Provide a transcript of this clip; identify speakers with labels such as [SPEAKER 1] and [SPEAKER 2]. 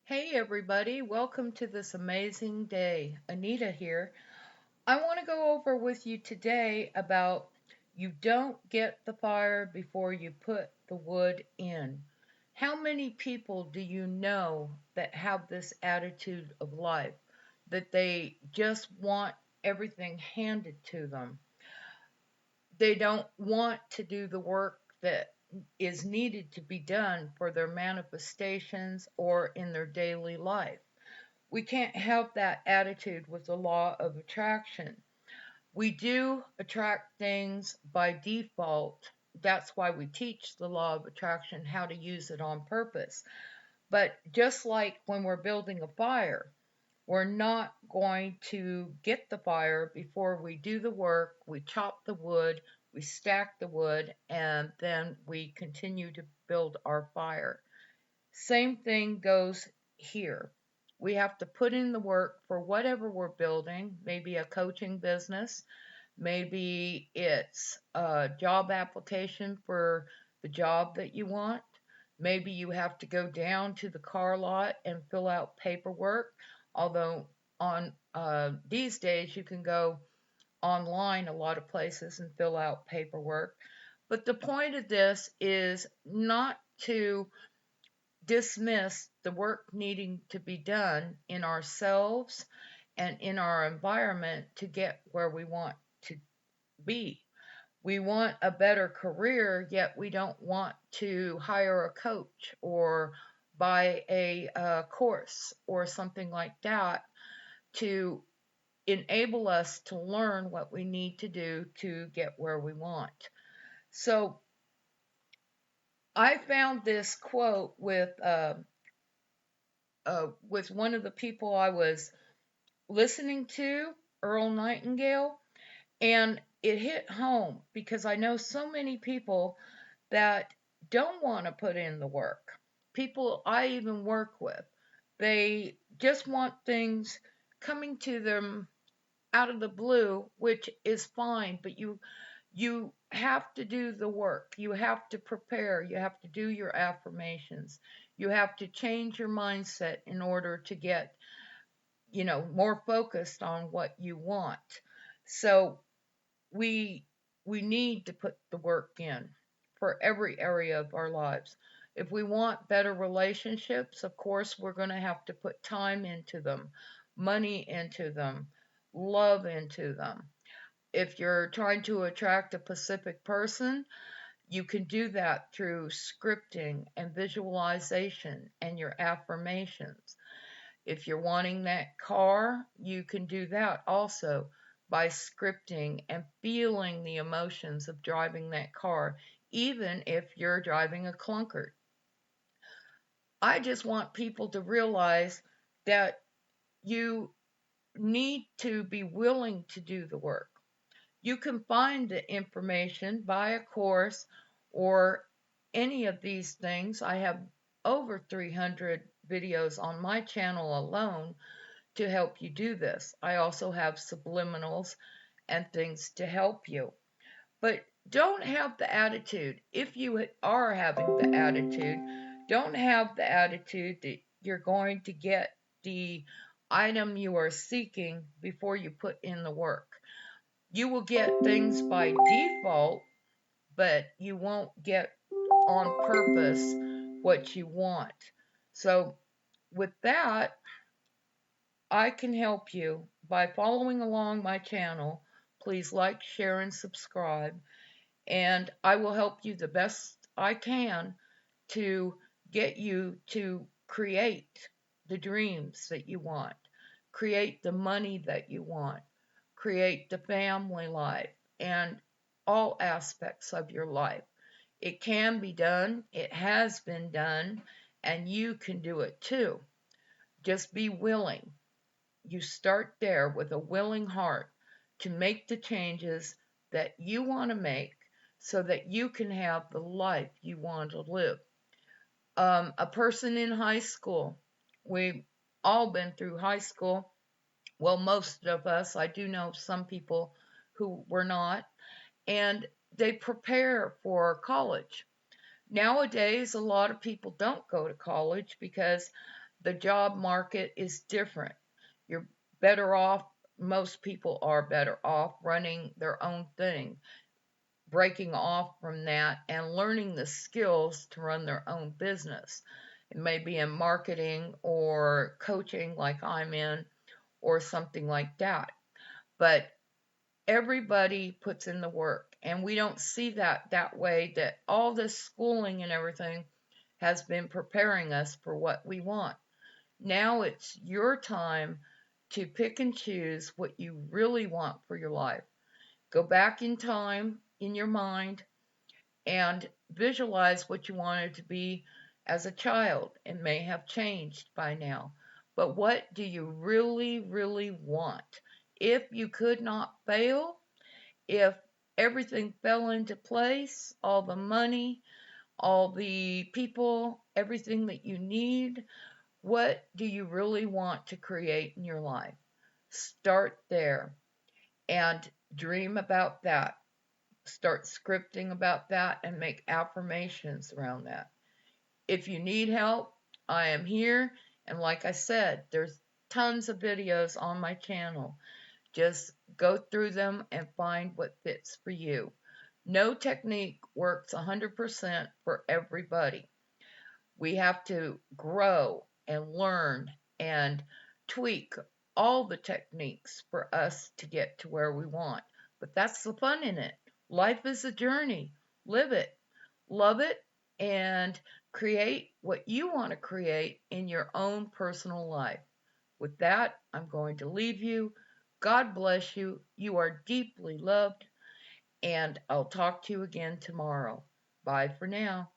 [SPEAKER 1] Hey everybody, welcome to this amazing day. Anita here. I want to go over with you today about you don't get the fire before you put the wood in. How many people do you know that have this attitude of life that they just want everything handed to them? They don't want to do the work that is needed to be done for their manifestations or in their daily life. We can't have that attitude with the law of attraction. We do attract things by default. That's why we teach the law of attraction, how to use it on purpose. But just like when we're building a fire, we're not going to get the fire before we do the work, we chop the wood, we stack the wood, and then we continue to build our fire. Same thing goes here. We have to put in the work for whatever we're building, maybe a coaching business, maybe it's a job application for the job that you want. Maybe you have to go down to the car lot and fill out paperwork, although on these days you can go online a lot of places and fill out paperwork. But the point of this is not to dismiss the work needing to be done in ourselves and in our environment to get where we want to be. We want a better career, yet we don't want to hire a coach or buy a course or something like that to enable us to learn what we need to do to get where we want. So I found this quote with one of the people I was listening to, Earl Nightingale, and it hit home because I know so many people that don't want to put in the work. People I even work with, they just want things coming to them out of the blue, which is fine, but you have to do the work. You have to prepare. You have to do your affirmations. You have to change your mindset in order to get, more focused on what you want. So we we need to put the work in for every area of our lives. If we want better relationships, of course, we're going to have to put time into them, money into them, love into them. If you're trying to attract a specific person, you can do that through scripting and visualization and your affirmations. If you're wanting that car, you can do that also by scripting and feeling the emotions of driving that car, even if you're driving a clunkard. I just want people to realize that you need to be willing to do the work. You can find the information, buy a course, or any of these things. I have over 300 videos on my channel alone to help you do this. I also have subliminals and things to help you. But don't have the attitude, if you are having the attitude, don't have the attitude that you're going to get the item you are seeking before you put in the work. You will get things by default, but you won't get on purpose what you want. So, with that, I can help you by following along my channel. Please like, share, and subscribe, and I will help you the best I can to get you to create the dreams that you want, create the money that you want, create the family life, and all aspects of your life. It can be done, it has been done, and you can do it too. Just be willing. You start there with a willing heart to make the changes that you want to make so that you can have the life you want to live. A person in high school, we've all been through high school. Well, most of us, I do know some people who were not, and they prepare for college. Nowadays, a lot of people don't go to college because The job market is different. You're better off, most people are better off running their own thing, breaking off from that and learning the skills to run their own business. It may be in marketing or coaching, like I'm in, or something like that. But everybody puts in the work, and we don't see that way, that all this schooling and everything has been preparing us for what we want. Now it's your time to pick and choose what you really want for your life. Go back in time in your mind and visualize what you wanted to be as a child. It may have changed by now, but what do you really, really want? If you could not fail, if everything fell into place, all the money, all the people, everything that you need, what do you really want to create in your life? Start there and dream about that. Start scripting about that and make affirmations around that. If you need help, I am here. And like I said, there's tons of videos on my channel. Just go through them and find what fits for you. No technique works 100% for everybody. We have to grow and learn and tweak all the techniques for us to get to where we want. But that's the fun in it. Life is a journey. Live it, love it, and create what you want to create in your own personal life. With that, I'm going to leave you. God bless you. You are deeply loved, and I'll talk to you again tomorrow. Bye for now.